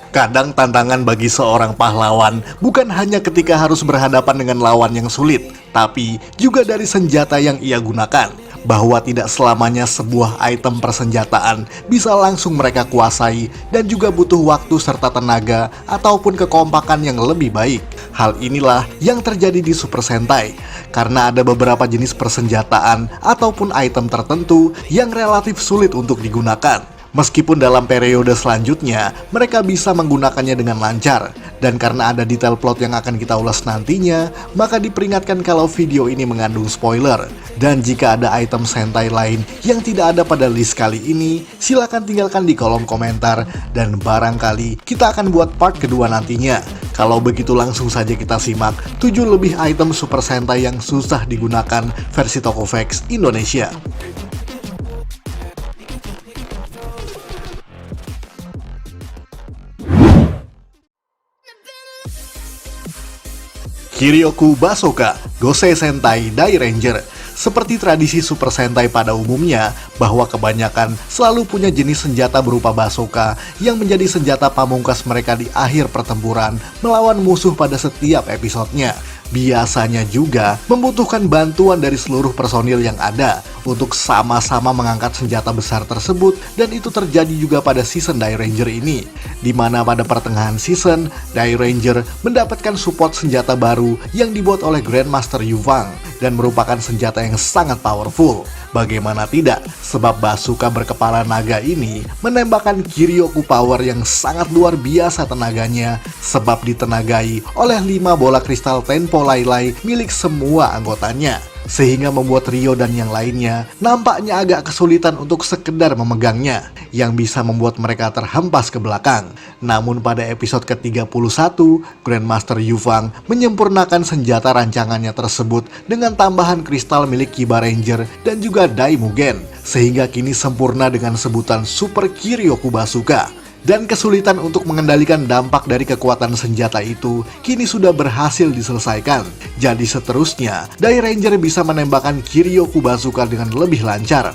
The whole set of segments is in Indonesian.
Kadang tantangan bagi seorang pahlawan bukan hanya ketika harus berhadapan dengan lawan yang sulit, tapi juga dari senjata yang ia gunakan. Bahwa tidak selamanya sebuah item persenjataan bisa langsung mereka kuasai dan juga butuh waktu serta tenaga ataupun kekompakan yang lebih baik. Hal inilah yang terjadi di Super Sentai, karena ada beberapa jenis persenjataan ataupun item tertentu yang relatif sulit untuk digunakan. Meskipun dalam periode selanjutnya, mereka bisa menggunakannya dengan lancar. Dan karena ada detail plot yang akan kita ulas nantinya, maka diperingatkan kalau video ini mengandung spoiler. Dan jika ada item Sentai lain yang tidak ada pada list kali ini, silahkan tinggalkan di kolom komentar. Dan barangkali kita akan buat part kedua nantinya. Kalau begitu langsung saja kita simak 7 lebih item Super Sentai yang susah digunakan versi Tokovex Indonesia. Kiryoku Basoka, Gosei Sentai Dai Ranger. Seperti tradisi Super Sentai pada umumnya, bahwa kebanyakan selalu punya jenis senjata berupa basoka yang menjadi senjata pamungkas mereka di akhir pertempuran melawan musuh pada setiap episodenya. Biasanya juga membutuhkan bantuan dari seluruh personil yang ada untuk sama-sama mengangkat senjata besar tersebut, dan itu terjadi juga pada season Dai Ranger ini, di mana pada pertengahan season, Dai Ranger mendapatkan support senjata baru yang dibuat oleh Grandmaster Yuvang dan merupakan senjata yang sangat powerful. Bagaimana tidak, sebab bazooka berkepala naga ini menembakkan Kiryoku power yang sangat luar biasa tenaganya, sebab ditenagai oleh 5 bola kristal Tenpo Lai milik semua anggotanya. Sehingga membuat Ryo dan yang lainnya nampaknya agak kesulitan untuk sekedar memegangnya, yang bisa membuat mereka terhempas ke belakang. Namun pada episode ke-31, Grandmaster Yuvang menyempurnakan senjata rancangannya tersebut dengan tambahan kristal milik Kiba Ranger dan juga Dai Mugen, sehingga kini sempurna dengan sebutan Super Kiryoku Bazooka. Dan kesulitan untuk mengendalikan dampak dari kekuatan senjata itu kini sudah berhasil diselesaikan. Jadi seterusnya, Dai Ranger bisa menembakkan Kiryoku Bazooka dengan lebih lancar.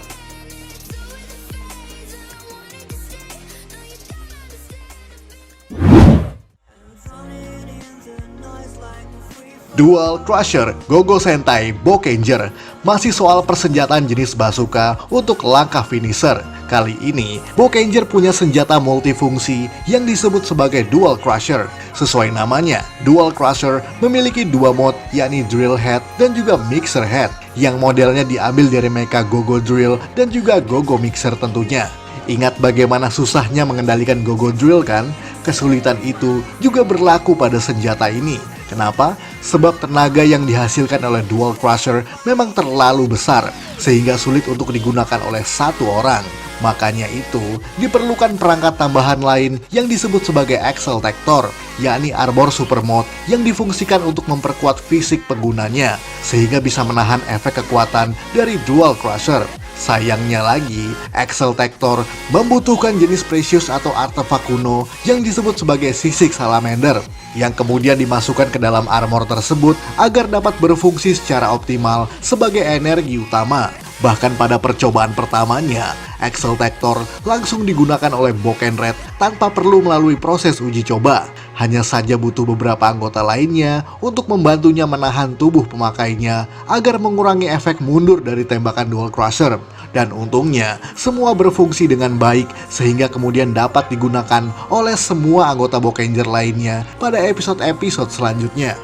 Dual Crusher Gogo Sentai Bokenger. Masih soal persenjataan jenis bazooka untuk langkah finisher. Kali ini, Bokenger punya senjata multifungsi yang disebut sebagai Dual Crusher. Sesuai namanya, Dual Crusher memiliki 2 mode, yakni Drill Head dan juga Mixer Head, yang modelnya diambil dari mecha Gogo Drill dan juga Gogo Mixer tentunya. Ingat bagaimana susahnya mengendalikan Gogo Drill kan? Kesulitan itu juga berlaku pada senjata ini. Kenapa? Sebab tenaga yang dihasilkan oleh Dual Crusher memang terlalu besar, sehingga sulit untuk digunakan oleh satu orang. Makanya itu, diperlukan perangkat tambahan lain yang disebut sebagai Axle Tector, yakni Armor Super Mode yang difungsikan untuk memperkuat fisik penggunanya, sehingga bisa menahan efek kekuatan dari Dual Crusher. Sayangnya lagi, Axle Tector membutuhkan jenis precious atau artefak kuno yang disebut sebagai sisik salamander, yang kemudian dimasukkan ke dalam armor tersebut agar dapat berfungsi secara optimal sebagai energi utama. Bahkan pada percobaan pertamanya, Axle Tector langsung digunakan oleh Bokenred tanpa perlu melalui proses uji coba. Hanya saja butuh beberapa anggota lainnya untuk membantunya menahan tubuh pemakainya agar mengurangi efek mundur dari tembakan Dual Crusher. Dan untungnya, semua berfungsi dengan baik sehingga kemudian dapat digunakan oleh semua anggota Bokenger lainnya pada episode-episode selanjutnya.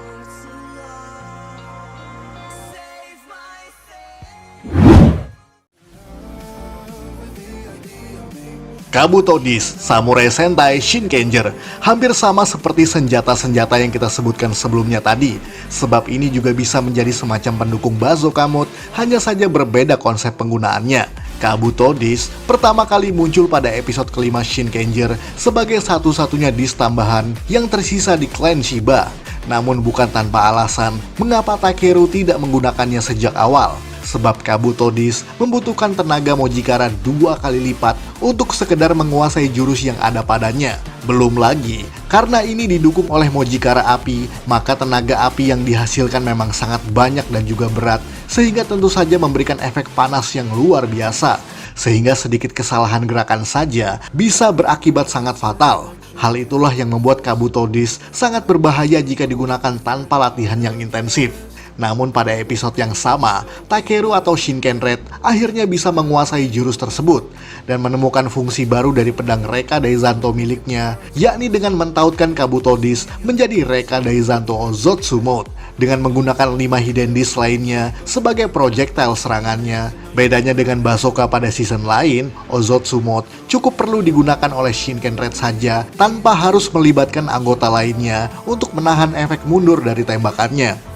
Kabuto Disc Samurai Sentai Shinkenger. Hampir sama seperti senjata-senjata yang kita sebutkan sebelumnya tadi, sebab ini juga bisa menjadi semacam pendukung bazooka mode, hanya saja berbeda konsep penggunaannya. Kabuto Disc pertama kali muncul pada episode kelima Shinkenger sebagai satu-satunya disc tambahan yang tersisa di klan Shiba. Namun bukan tanpa alasan mengapa Takeru tidak menggunakannya sejak awal. Sebab Kabuto Disc membutuhkan tenaga Mojikara 2 kali lipat untuk sekedar menguasai jurus yang ada padanya. Belum lagi, karena ini didukung oleh Mojikara api, maka tenaga api yang dihasilkan memang sangat banyak dan juga berat, sehingga tentu saja memberikan efek panas yang luar biasa. sehingga sedikit kesalahan gerakan saja bisa berakibat sangat fatal. Hal itulah yang membuat Kabuto Disc sangat berbahaya jika digunakan tanpa latihan yang intensif. Namun pada episode yang sama, Takeru atau Shinken Red akhirnya bisa menguasai jurus tersebut dan menemukan fungsi baru dari pedang Reka Daizanto miliknya, yakni dengan mentautkan Kabuto Disc menjadi Reka Daizanto Ozotsu Mode dengan menggunakan 5 hidden disc lainnya sebagai projectile serangannya. Bedanya dengan Basoka pada season lain, Ozotsu Mode cukup perlu digunakan oleh Shinken Red saja tanpa harus melibatkan anggota lainnya untuk menahan efek mundur dari tembakannya.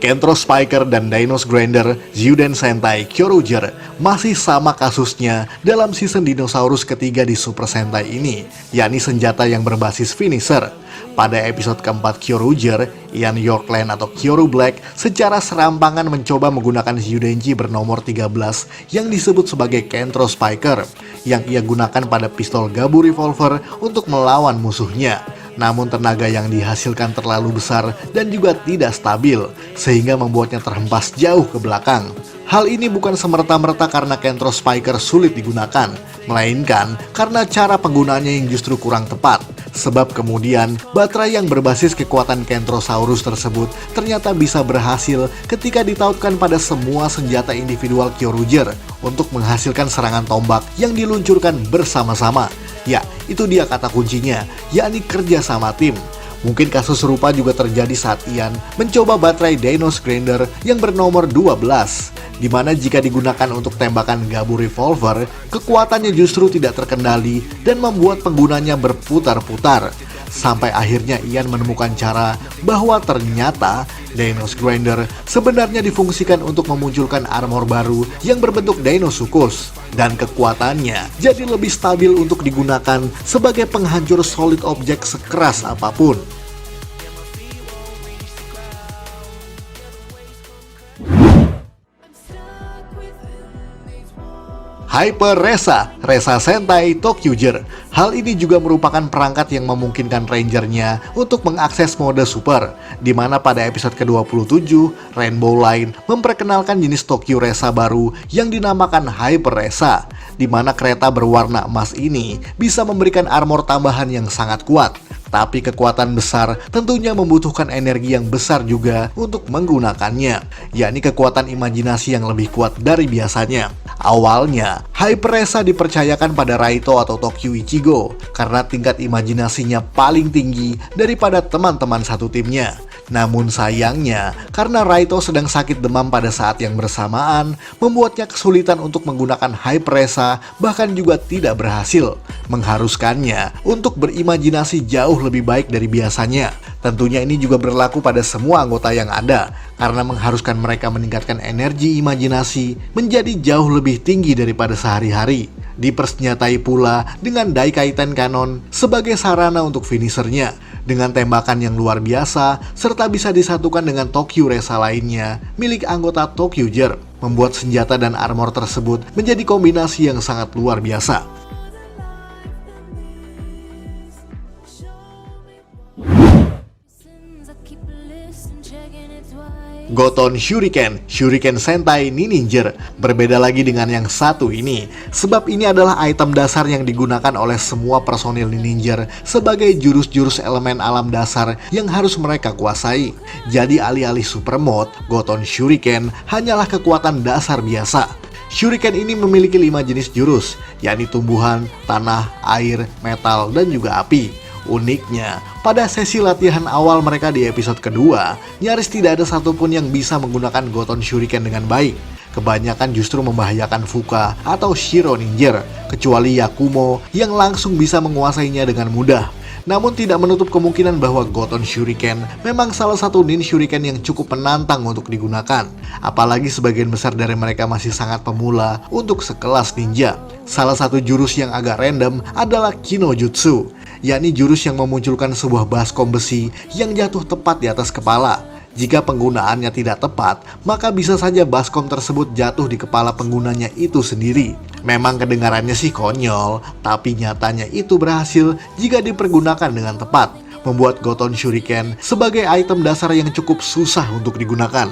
Kentro Spiker dan Dainos Grinder Zyuden Sentai Kyoryuger masih sama kasusnya dalam season dinosaurus ketiga di Super Sentai ini, yakni senjata yang berbasis finisher. Pada episode keempat Kyoryuger, Ian Yorkland atau Kyoru Black secara serampangan mencoba menggunakan Zyudenji bernomor 13 yang disebut sebagai Kentro Spiker, yang ia gunakan pada pistol Gabu Revolver untuk melawan musuhnya. Namun tenaga yang dihasilkan terlalu besar dan juga tidak stabil, sehingga membuatnya terhempas jauh ke belakang. Hal ini bukan semerta-merta karena Kentro Spiker sulit digunakan, melainkan karena cara penggunaannya yang justru kurang tepat. Sebab kemudian, baterai yang berbasis kekuatan Kentrosaurus tersebut ternyata bisa berhasil ketika ditautkan pada semua senjata individual Kyoryuger untuk menghasilkan serangan tombak yang diluncurkan bersama-sama. Ya, itu dia kata kuncinya, yakni kerja sama tim. Mungkin kasus serupa juga terjadi saat Ian mencoba baterai Dainos Grinder yang bernomor 12, di mana jika digunakan untuk tembakan Gabu Revolver, kekuatannya justru tidak terkendali dan membuat penggunanya berputar-putar. Sampai akhirnya Ian menemukan cara bahwa ternyata Dainos Grinder sebenarnya difungsikan untuk memunculkan armor baru yang berbentuk Deinosuchus, dan kekuatannya jadi lebih stabil untuk digunakan sebagai penghancur solid objek sekeras apapun. Hyper Resa, Resa Sentai Tokyuger. Hal ini juga merupakan perangkat yang memungkinkan Rangernya untuk mengakses mode super, di mana pada episode ke-27, Rainbow Line memperkenalkan jenis Tokyo Resa baru yang dinamakan Hyper Resa, di mana kereta berwarna emas ini bisa memberikan armor tambahan yang sangat kuat. Tapi kekuatan besar tentunya membutuhkan energi yang besar juga untuk menggunakannya, yakni kekuatan imajinasi yang lebih kuat dari biasanya. Awalnya, Hyper Resa dipercayakan pada Raito atau Tokyo Ichigo karena tingkat imajinasinya paling tinggi daripada teman-teman satu timnya. Namun sayangnya, karena Raito sedang sakit demam pada saat yang bersamaan, membuatnya kesulitan untuk menggunakan Hyper Resa, bahkan juga tidak berhasil, mengharuskannya untuk berimajinasi jauh lebih baik dari biasanya. Tentunya ini juga berlaku pada semua anggota yang ada, karena mengharuskan mereka meningkatkan energi imajinasi menjadi jauh lebih tinggi daripada sehari-hari. Dipersenjatai pula dengan Daikai Tenkanon sebagai sarana untuk finishernya, dengan tembakan yang luar biasa, serta bisa disatukan dengan Tokyo Resa lainnya milik anggota Tokyuger, membuat senjata dan armor tersebut menjadi kombinasi yang sangat luar biasa. Goton Shuriken, Shuriken Sentai Ninninger. Berbeda lagi dengan yang satu ini, sebab ini adalah item dasar yang digunakan oleh semua personil Ninninger sebagai jurus-jurus elemen alam dasar yang harus mereka kuasai. Jadi alih-alih super mode, Goton Shuriken hanyalah kekuatan dasar biasa. Shuriken ini memiliki 5 jenis jurus, yakni tumbuhan, tanah, air, metal, dan juga api. Uniknya, pada sesi latihan awal mereka di episode kedua, nyaris tidak ada satupun yang bisa menggunakan Goton Shuriken dengan baik. Kebanyakan justru membahayakan Fuka atau Shiro Ninja, kecuali Yakumo yang langsung bisa menguasainya dengan mudah. Namun tidak menutup kemungkinan bahwa Goton Shuriken memang salah satu nin shuriken yang cukup menantang untuk digunakan. Apalagi sebagian besar dari mereka masih sangat pemula untuk sekelas ninja. Salah satu jurus yang agak random adalah Kinojutsu, yakni jurus yang memunculkan sebuah baskom besi yang jatuh tepat di atas kepala. Jika penggunaannya tidak tepat, maka bisa saja baskom tersebut jatuh di kepala penggunanya itu sendiri. Memang kedengarannya sih konyol, tapi nyatanya itu berhasil jika dipergunakan dengan tepat. membuat Goton Shuriken sebagai item dasar yang cukup susah untuk digunakan.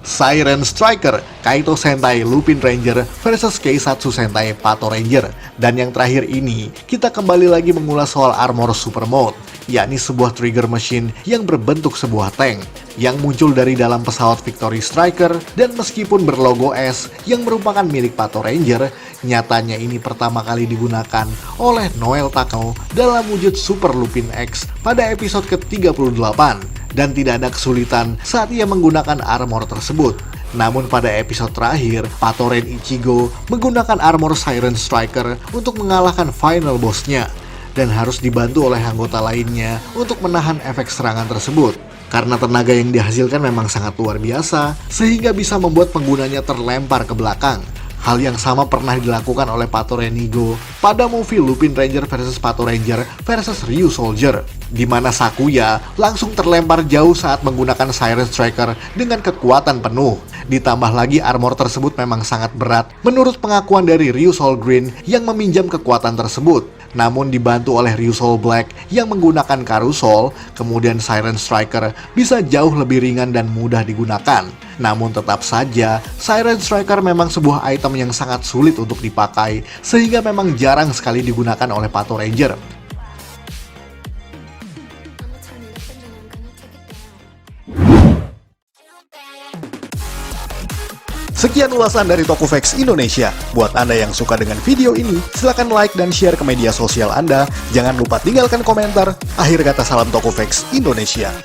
Siren Striker, Kaito Sentai Lupin Ranger versus Keisatsu Sentai Pato Ranger. Dan yang terakhir ini, kita kembali lagi mengulas soal armor super mode, yakni sebuah trigger machine yang berbentuk sebuah tank, yang muncul dari dalam pesawat Victory Striker, dan meskipun berlogo S yang merupakan milik Pato Ranger, nyatanya ini pertama kali digunakan oleh Noel Takao dalam wujud Super Lupin X pada episode ke-38. Dan tidak ada kesulitan saat ia menggunakan armor tersebut. Namun pada episode terakhir, Pato Ren Ichigo menggunakan armor Siren Striker untuk mengalahkan final bossnya, dan harus dibantu oleh anggota lainnya untuk menahan efek serangan tersebut. Karena tenaga yang dihasilkan memang sangat luar biasa, sehingga bisa membuat penggunanya terlempar ke belakang. Hal yang sama pernah dilakukan oleh Pato Renigo pada movie Lupin Ranger vs Pato Ranger vs Ryu Soldier, di mana Sakuya langsung terlempar jauh saat menggunakan Siren Striker dengan kekuatan penuh. Ditambah lagi armor tersebut memang sangat berat menurut pengakuan dari Ryu Soul Green yang meminjam kekuatan tersebut. Namun dibantu oleh Ryu Soul Black yang menggunakan Karusol, kemudian Siren Striker bisa jauh lebih ringan dan mudah digunakan. Namun tetap saja, Siren Striker memang sebuah item yang sangat sulit untuk dipakai, sehingga memang jarang sekali digunakan oleh Pato Ranger. Sekian ulasan dari Tokuvex Indonesia. Buat Anda yang suka dengan video ini, silahkan like dan share ke media sosial Anda. Jangan lupa tinggalkan komentar. Akhir kata salam Tokuvex Indonesia.